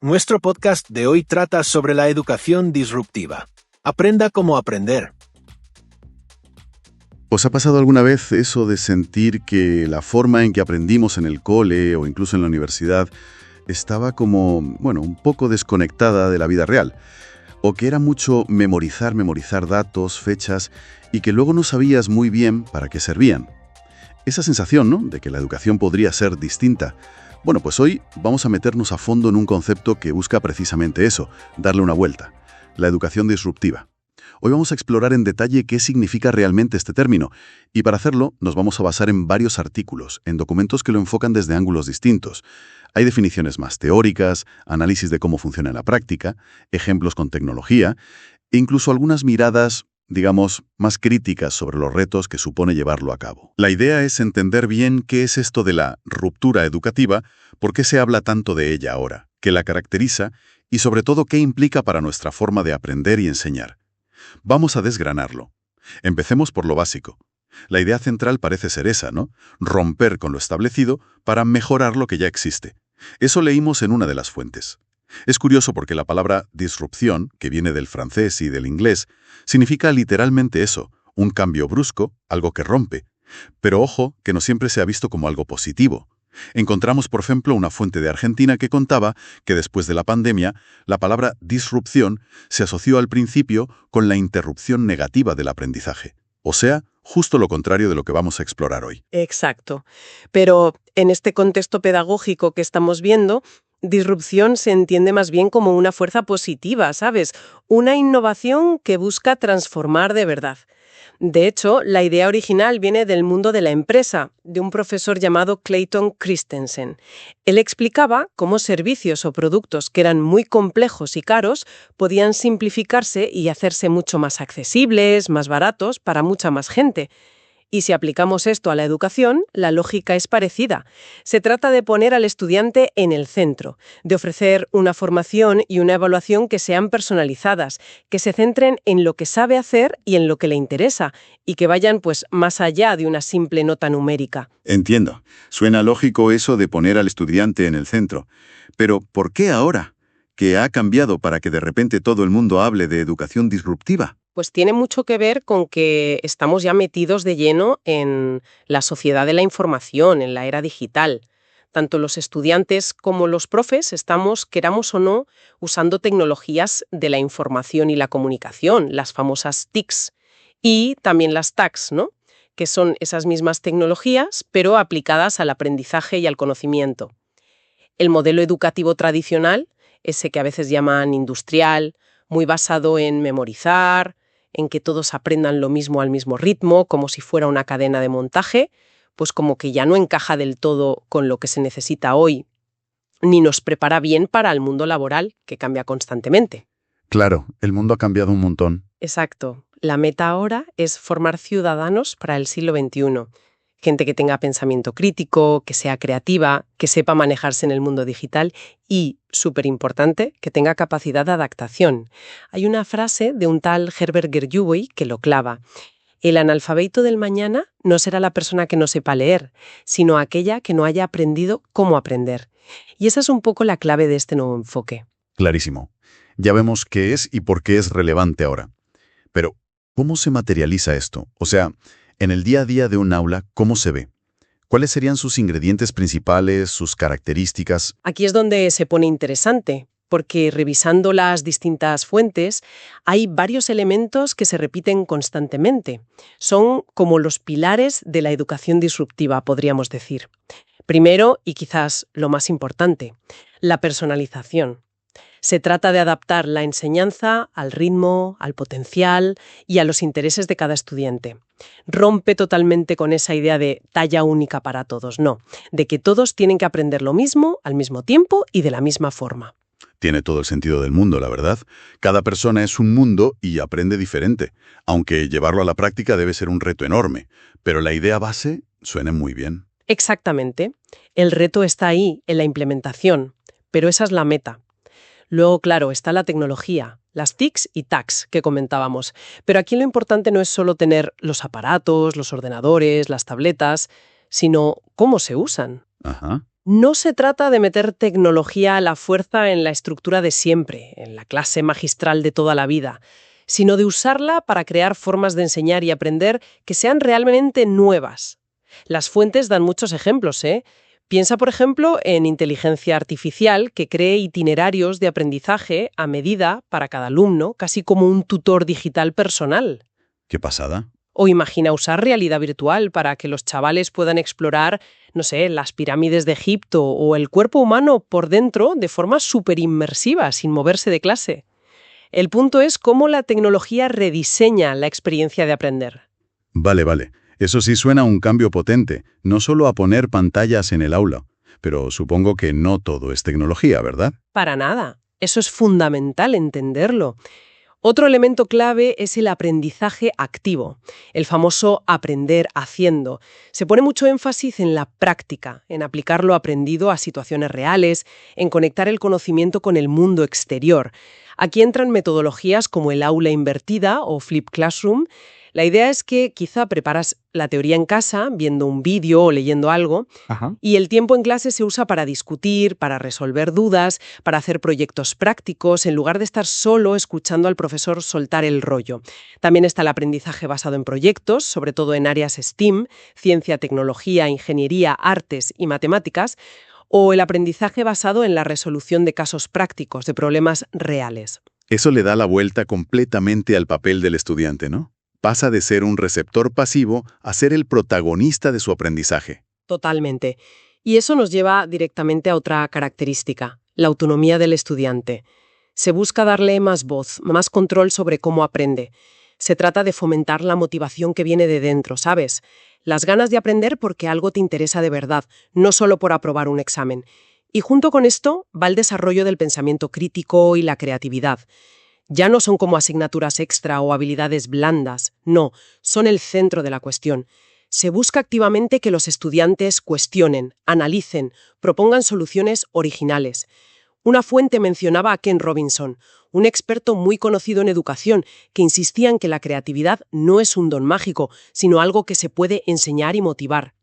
Nuestro podcast de hoy trata sobre la educación disruptiva. Aprenda cómo aprender. ¿Os ha pasado alguna vez eso de sentir que la forma en que aprendimos en el cole o incluso en la universidad estaba como, un poco desconectada de la vida real? O que era mucho memorizar datos, fechas, y que luego no sabías muy bien para qué servían. Esa sensación, ¿no?, de que la educación podría ser distinta. Bueno, pues hoy vamos a meternos a fondo en un concepto que busca precisamente eso, darle una vuelta: la educación disruptiva. Hoy vamos a explorar en detalle qué significa realmente este término, y para hacerlo nos vamos a basar en varios artículos, en documentos que lo enfocan desde ángulos distintos. Hay definiciones más teóricas, análisis de cómo funciona en la práctica, ejemplos con tecnología, e incluso algunas miradas, digamos, más críticas sobre los retos que supone llevarlo a cabo. La idea es entender bien qué es esto de la ruptura educativa, por qué se habla tanto de ella ahora, qué la caracteriza y sobre todo qué implica para nuestra forma de aprender y enseñar. Vamos a desgranarlo. Empecemos por lo básico. La idea central parece ser esa, ¿no? Romper con lo establecido para mejorar lo que ya existe. Eso leímos en una de las fuentes. Es curioso porque la palabra disrupción, que viene del francés y del inglés, significa literalmente eso, un cambio brusco, algo que rompe. Pero ojo, que no siempre se ha visto como algo positivo. Encontramos, por ejemplo, una fuente de Argentina que contaba que después de la pandemia, la palabra disrupción se asoció al principio con la interrupción negativa del aprendizaje. O sea, justo lo contrario de lo que vamos a explorar hoy. Exacto. Pero en este contexto pedagógico que estamos viendo, disrupción se entiende más bien como una fuerza positiva, ¿sabes? Una innovación que busca transformar de verdad. De hecho, la idea original viene del mundo de la empresa, de un profesor llamado Clayton Christensen. Él explicaba cómo servicios o productos que eran muy complejos y caros podían simplificarse y hacerse mucho más accesibles, más baratos para mucha más gente. Y si aplicamos esto a la educación, la lógica es parecida. Se trata de poner al estudiante en el centro, de ofrecer una formación y una evaluación que sean personalizadas, que se centren en lo que sabe hacer y en lo que le interesa, y que vayan más allá de una simple nota numérica. Entiendo. Suena lógico eso de poner al estudiante en el centro. Pero ¿por qué ahora? ¿Qué ha cambiado para que de repente todo el mundo hable de educación disruptiva? Pues tiene mucho que ver con que estamos ya metidos de lleno en la sociedad de la información, en la era digital. Tanto los estudiantes como los profes estamos, queramos o no, usando tecnologías de la información y la comunicación, las famosas TICs, y también las TACs, ¿no?, que son esas mismas tecnologías, pero aplicadas al aprendizaje y al conocimiento. El modelo educativo tradicional, ese que a veces llaman industrial, muy basado en memorizar, en que todos aprendan lo mismo al mismo ritmo, como si fuera una cadena de montaje, pues como que ya no encaja del todo con lo que se necesita hoy, ni nos prepara bien para el mundo laboral, que cambia constantemente. Claro, el mundo ha cambiado un montón. Exacto. La meta ahora es formar ciudadanos para el siglo XXI. Gente que tenga pensamiento crítico, que sea creativa, que sepa manejarse en el mundo digital y, súper importante, que tenga capacidad de adaptación. Hay una frase de un tal Herbert Gerjuboy que lo clava. El analfabeto del mañana no será la persona que no sepa leer, sino aquella que no haya aprendido cómo aprender. Y esa es un poco la clave de este nuevo enfoque. Clarísimo. Ya vemos qué es y por qué es relevante ahora. Pero, ¿cómo se materializa esto? O sea, en el día a día de un aula, ¿cómo se ve? ¿Cuáles serían sus ingredientes principales, sus características? Aquí es donde se pone interesante, porque revisando las distintas fuentes, hay varios elementos que se repiten constantemente. Son como los pilares de la educación disruptiva, podríamos decir. Primero, y quizás lo más importante, la personalización. Se trata de adaptar la enseñanza al ritmo, al potencial y a los intereses de cada estudiante. Rompe totalmente con esa idea de talla única para todos, no, de que todos tienen que aprender lo mismo, al mismo tiempo y de la misma forma. Tiene todo el sentido del mundo, la verdad. Cada persona es un mundo y aprende diferente, aunque llevarlo a la práctica debe ser un reto enorme. Pero la idea base suena muy bien. Exactamente. El reto está ahí, en la implementación, pero esa es la meta. Luego, claro, está la tecnología, las TICs y TACs que comentábamos. Pero aquí lo importante no es solo tener los aparatos, los ordenadores, las tabletas, sino cómo se usan. Ajá. No se trata de meter tecnología a la fuerza en la estructura de siempre, en la clase magistral de toda la vida, sino de usarla para crear formas de enseñar y aprender que sean realmente nuevas. Las fuentes dan muchos ejemplos, ¿eh? Piensa, por ejemplo, en inteligencia artificial que cree itinerarios de aprendizaje a medida para cada alumno, casi como un tutor digital personal. ¿Qué pasada? O imagina usar realidad virtual para que los chavales puedan explorar, no sé, las pirámides de Egipto o el cuerpo humano por dentro de forma súper inmersiva, sin moverse de clase. El punto es cómo la tecnología rediseña la experiencia de aprender. Vale. Eso sí suena a un cambio potente, no solo a poner pantallas en el aula. Pero supongo que no todo es tecnología, ¿verdad? Para nada. Eso es fundamental entenderlo. Otro elemento clave es el aprendizaje activo, el famoso aprender haciendo. Se pone mucho énfasis en la práctica, en aplicar lo aprendido a situaciones reales, en conectar el conocimiento con el mundo exterior. Aquí entran metodologías como el aula invertida o Flip Classroom. La idea es que quizá preparas la teoría en casa, viendo un vídeo o leyendo algo, y el tiempo en clase se usa para discutir, para resolver dudas, para hacer proyectos prácticos, en lugar de estar solo escuchando al profesor soltar el rollo. También está el aprendizaje basado en proyectos, sobre todo en áreas STEAM, ciencia, tecnología, ingeniería, artes y matemáticas, o el aprendizaje basado en la resolución de casos prácticos, de problemas reales. Eso le da la vuelta completamente al papel del estudiante, ¿no? Pasa de ser un receptor pasivo a ser el protagonista de su aprendizaje. Totalmente. Y eso nos lleva directamente a otra característica, la autonomía del estudiante. Se busca darle más voz, más control sobre cómo aprende. Se trata de fomentar la motivación que viene de dentro, ¿sabes? Las ganas de aprender porque algo te interesa de verdad, no solo por aprobar un examen. Y junto con esto va el desarrollo del pensamiento crítico y la creatividad. Ya no son como asignaturas extra o habilidades blandas, no, son el centro de la cuestión. Se busca activamente que los estudiantes cuestionen, analicen, propongan soluciones originales. Una fuente mencionaba a Ken Robinson, un experto muy conocido en educación, que insistía en que la creatividad no es un don mágico, sino algo que se puede enseñar y motivar.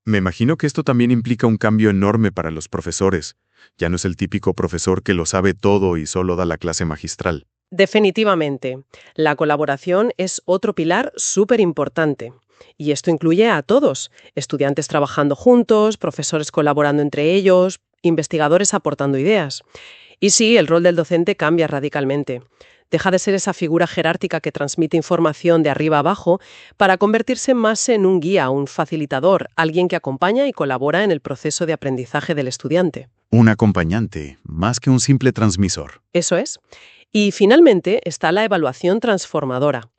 Me imagino que esto también implica un cambio enorme para los profesores. Ya no es el típico profesor que lo sabe todo y solo da la clase magistral. Definitivamente. La colaboración es otro pilar súper importante. Y esto incluye a todos, estudiantes trabajando juntos, profesores colaborando entre ellos, investigadores aportando ideas. Y sí, el rol del docente cambia radicalmente. Deja de ser esa figura jerárquica que transmite información de arriba abajo para convertirse más en un guía, un facilitador, alguien que acompaña y colabora en el proceso de aprendizaje del estudiante. Un acompañante, más que un simple transmisor. Eso es. Y finalmente está la evaluación transformadora.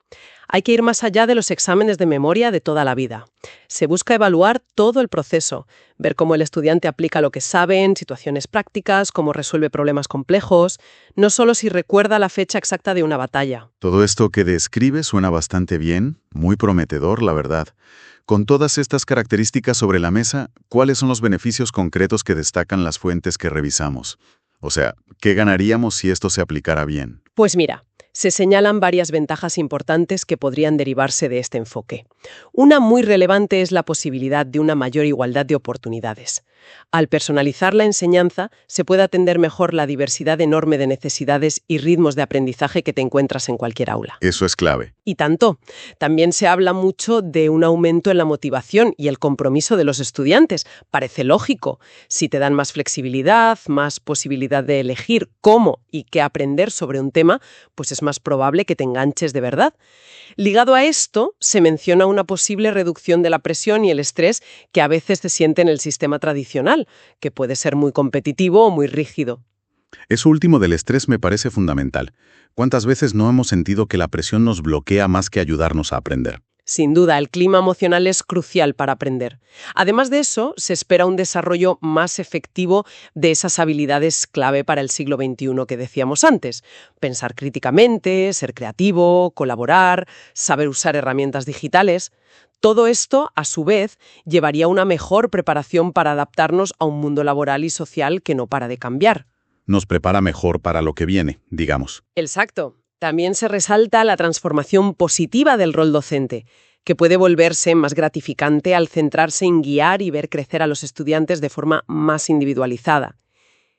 Hay que ir más allá de los exámenes de memoria de toda la vida. Se busca evaluar todo el proceso, ver cómo el estudiante aplica lo que sabe en situaciones prácticas, cómo resuelve problemas complejos, no solo si recuerda la fecha exacta de una batalla. Todo esto que describe suena bastante bien, muy prometedor, la verdad. Con todas estas características sobre la mesa, ¿cuáles son los beneficios concretos que destacan las fuentes que revisamos? O sea, ¿qué ganaríamos si esto se aplicara bien? Pues mira, se señalan varias ventajas importantes que podrían derivarse de este enfoque. Una muy relevante es la posibilidad de una mayor igualdad de oportunidades. Al personalizar la enseñanza, se puede atender mejor la diversidad enorme de necesidades y ritmos de aprendizaje que te encuentras en cualquier aula. Eso es clave. Y tanto. También se habla mucho de un aumento en la motivación y el compromiso de los estudiantes. Parece lógico. Si te dan más flexibilidad, más posibilidad de elegir cómo y qué aprender sobre un tema, pues es más probable que te enganches de verdad. Ligado a esto, se menciona una posible reducción de la presión y el estrés que a veces se siente en el sistema tradicional, que puede ser muy competitivo o muy rígido. Eso último del estrés me parece fundamental. ¿Cuántas veces no hemos sentido que la presión nos bloquea más que ayudarnos a aprender? Sin duda, el clima emocional es crucial para aprender. Además de eso, se espera un desarrollo más efectivo de esas habilidades clave para el siglo XXI que decíamos antes. Pensar críticamente, ser creativo, colaborar, saber usar herramientas digitales. Todo esto, a su vez, llevaría a una mejor preparación para adaptarnos a un mundo laboral y social que no para de cambiar. Nos prepara mejor para lo que viene, digamos. Exacto. También se resalta la transformación positiva del rol docente. que puede volverse más gratificante al centrarse en guiar y ver crecer a los estudiantes de forma más individualizada.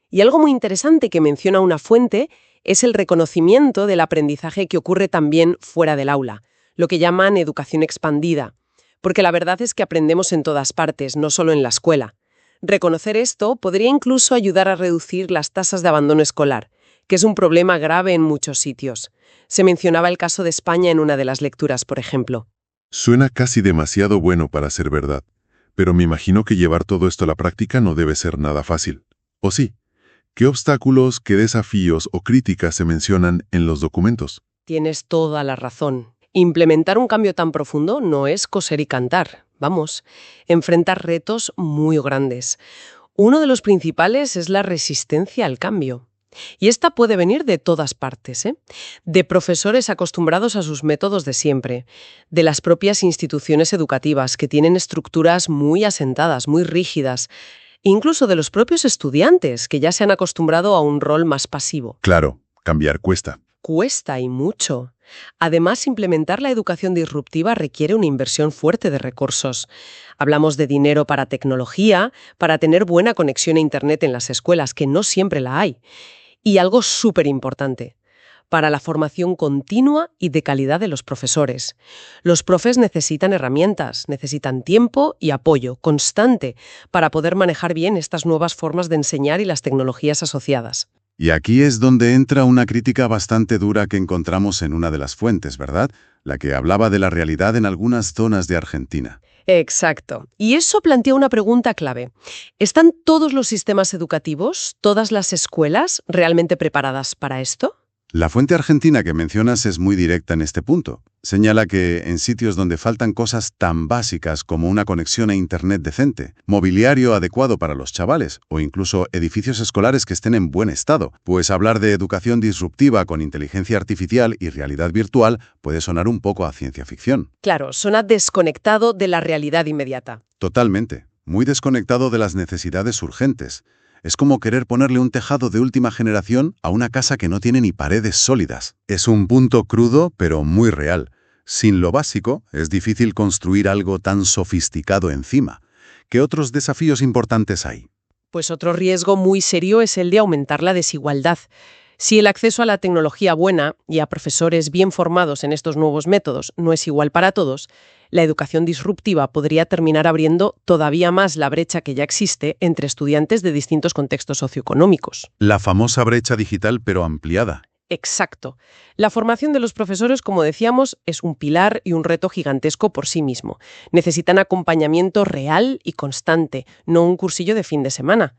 Y algo muy interesante que menciona una fuente es el reconocimiento del aprendizaje que ocurre también fuera del aula, lo que llaman educación expandida, porque la verdad es que aprendemos en todas partes, no solo en la escuela. Reconocer esto podría incluso ayudar a reducir las tasas de abandono escolar, que es un problema grave en muchos sitios. Se mencionaba el caso de España en una de las lecturas, por ejemplo. Suena casi demasiado bueno para ser verdad, pero me imagino que llevar todo esto a la práctica no debe ser nada fácil. ¿O sí? ¿Qué obstáculos, qué desafíos o críticas se mencionan en los documentos? Tienes toda la razón. Implementar un cambio tan profundo no es coser y cantar. Vamos, enfrentar retos muy grandes. Uno de los principales es la resistencia al cambio. Y esta puede venir de todas partes, ¿eh? De profesores acostumbrados a sus métodos de siempre, de las propias instituciones educativas que tienen estructuras muy asentadas, muy rígidas, incluso de los propios estudiantes que ya se han acostumbrado a un rol más pasivo. Claro, cambiar cuesta. Cuesta y mucho. Además, implementar la educación disruptiva requiere una inversión fuerte de recursos. Hablamos de dinero para tecnología, para tener buena conexión a Internet en las escuelas, que no siempre la hay. Y algo súper importante, para la formación continua y de calidad de los profesores. Los profes necesitan herramientas, necesitan tiempo y apoyo constante para poder manejar bien estas nuevas formas de enseñar y las tecnologías asociadas. Y aquí es donde entra una crítica bastante dura que encontramos en una de las fuentes, ¿verdad? La que hablaba de la realidad en algunas zonas de Argentina. Exacto. Y eso plantea una pregunta clave. ¿Están todos los sistemas educativos, todas las escuelas, realmente preparadas para esto? La fuente argentina que mencionas es muy directa en este punto. Señala que en sitios donde faltan cosas tan básicas como una conexión a Internet decente, mobiliario adecuado para los chavales o incluso edificios escolares que estén en buen estado, pues hablar de educación disruptiva con inteligencia artificial y realidad virtual puede sonar un poco a ciencia ficción. Claro, suena desconectado de la realidad inmediata. Totalmente, muy desconectado de las necesidades urgentes. Es como querer ponerle un tejado de última generación a una casa que no tiene ni paredes sólidas. Es un punto crudo, pero muy real. Sin lo básico, es difícil construir algo tan sofisticado encima. ¿Qué otros desafíos importantes hay? Pues otro riesgo muy serio es el de aumentar la desigualdad. Si el acceso a la tecnología buena y a profesores bien formados en estos nuevos métodos no es igual para todos, la educación disruptiva podría terminar abriendo todavía más la brecha que ya existe entre estudiantes de distintos contextos socioeconómicos. La famosa brecha digital, pero ampliada. Exacto. La formación de los profesores, como decíamos, es un pilar y un reto gigantesco por sí mismo. Necesitan acompañamiento real y constante, no un cursillo de fin de semana.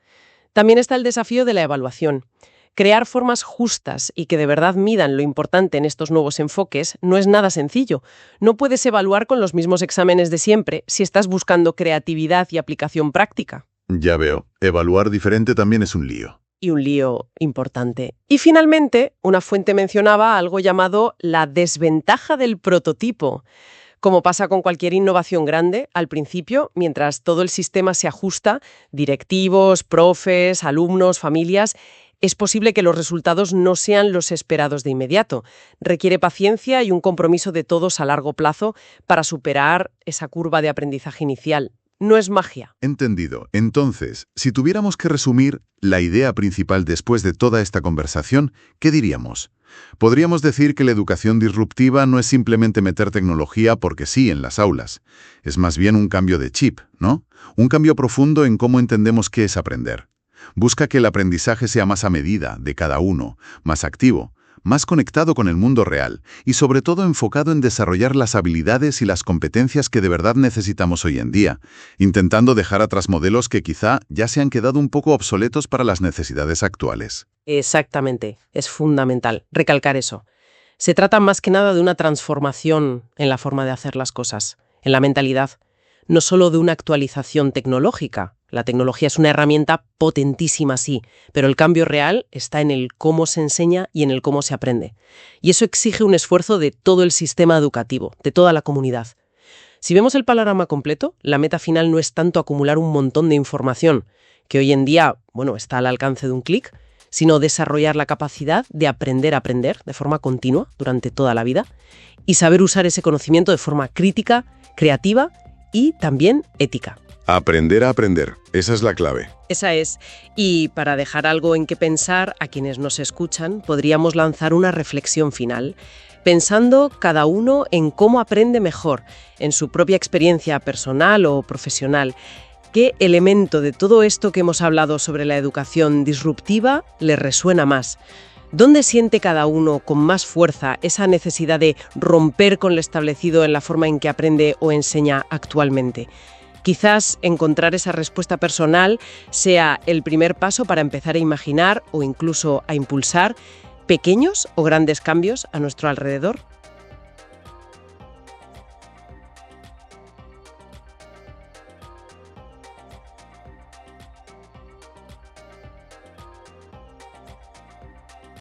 También está el desafío de la evaluación. Crear formas justas y que de verdad midan lo importante en estos nuevos enfoques no es nada sencillo. No puedes evaluar con los mismos exámenes de siempre si estás buscando creatividad y aplicación práctica. Ya veo, evaluar diferente también es un lío. Y un lío importante. Y finalmente, una fuente mencionaba algo llamado la desventaja del prototipo. Como pasa con cualquier innovación grande, al principio, mientras todo el sistema se ajusta, directivos, profes, alumnos, familias, es posible que los resultados no sean los esperados de inmediato. Requiere paciencia y un compromiso de todos a largo plazo para superar esa curva de aprendizaje inicial. No es magia. Entendido. Entonces, si tuviéramos que resumir la idea principal después de toda esta conversación, ¿qué diríamos? Podríamos decir que la educación disruptiva no es simplemente meter tecnología porque sí en las aulas. Es más bien un cambio de chip, ¿no? Un cambio profundo en cómo entendemos qué es aprender. Busca que el aprendizaje sea más a medida de cada uno, más activo, más conectado con el mundo real y sobre todo enfocado en desarrollar las habilidades y las competencias que de verdad necesitamos hoy en día, intentando dejar atrás modelos que quizá ya se han quedado un poco obsoletos para las necesidades actuales. Exactamente, es fundamental recalcar eso. Se trata más que nada de una transformación en la forma de hacer las cosas, en la mentalidad, no solo de una actualización tecnológica. La tecnología es una herramienta potentísima, sí, pero el cambio real está en el cómo se enseña y en el cómo se aprende. Y eso exige un esfuerzo de todo el sistema educativo, de toda la comunidad. Si vemos el panorama completo, la meta final no es tanto acumular un montón de información, que hoy en día, está al alcance de un clic, sino desarrollar la capacidad de aprender a aprender de forma continua durante toda la vida y saber usar ese conocimiento de forma crítica, creativa y también ética. Aprender a aprender, esa es la clave. Esa es. Y para dejar algo en que pensar a quienes nos escuchan, podríamos lanzar una reflexión final, pensando cada uno en cómo aprende mejor, en su propia experiencia personal o profesional. ¿Qué elemento de todo esto que hemos hablado sobre la educación disruptiva le resuena más? ¿Dónde siente cada uno con más fuerza esa necesidad de romper con lo establecido en la forma en que aprende o enseña actualmente? Quizás encontrar esa respuesta personal sea el primer paso para empezar a imaginar o incluso a impulsar pequeños o grandes cambios a nuestro alrededor.